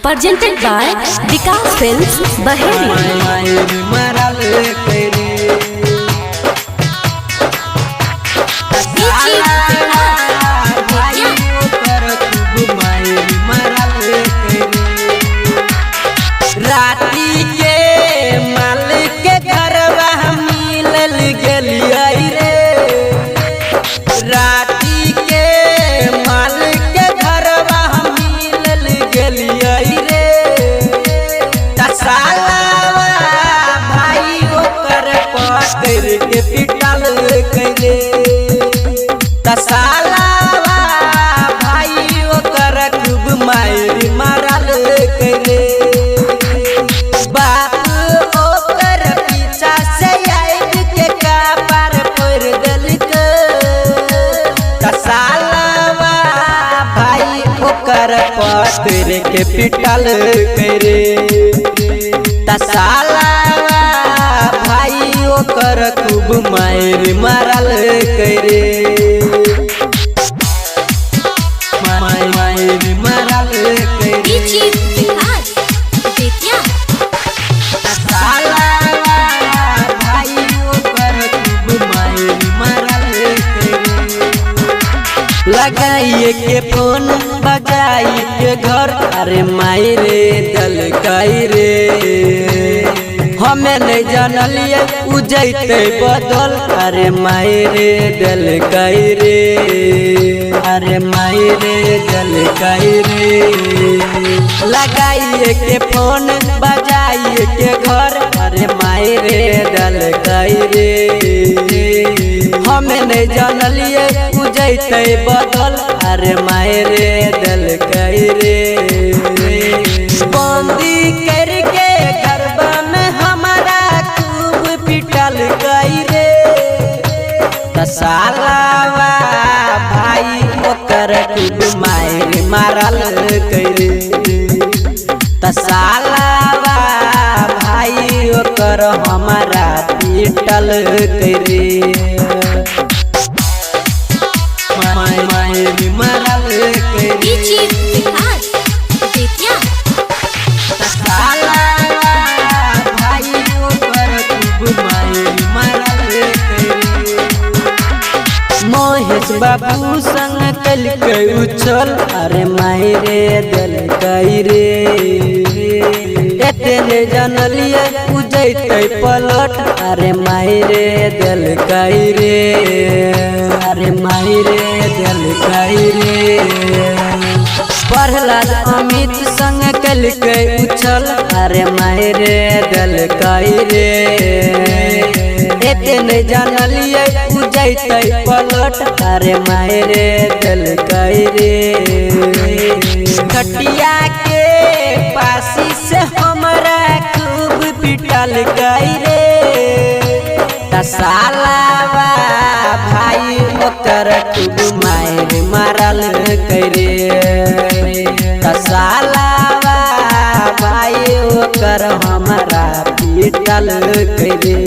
presented by Vikas Films Baheri। राती के मालिक के घरवा मिलल गेलिया रे। राती के मालिक के घरवा मिलल गेलिया रे। तसालावा भाई ओकर पकड़ के पिटल करे। तसालावा भाई ओकर खूब मार मारल करे। पकड़ के पिटल करे। तसालावा भाई ओकर खूब मार मारल करे। मार मारल करे। तसालावा भाई ओकर खूब मार मारल करे। लगाइए के फोन बजाई के घर, अरे माई रे दलकाई रे। हमें नहीं जानलिए उजैते बदल, अरे माई रे दलकाई रे। अरे माई रे दलकाई रे। लगाइए के फोन बजाइए के घर, अरे माई रे दलकाई रे। हमें नहीं जानलिए उजैते बदल, अरे माई रे दलकाई रे। बंदी करके गरबा में हमारा खूब पिटल गई रे। तसालावा भाई ओकर खूब मार मारल करे। तसालावा भाई ओकर हमारा पिटल करे। मारल करे। तसालावा भाई ओकर खूब मारल करे। महेश बाबू संग कल के उछल, अरे माई रे दलकाई रे। एते जानलिए उजैते पलट, अरे माई रे दलकाई रे। अरे माई रे दलकाई रे। प्रहलाद अमित संग कल के उछल, अरे माई रे दलकाई रे। एते नहीं जानलिए उजैते पलट, अरे माई रे दलकाई रे। खटिया के पासी से हमारा खूब पिटल गई रे। तसालावा भाई ओकर खूब मार मारल करे। तसालावा भाई ओकर हमारा पिटल करे।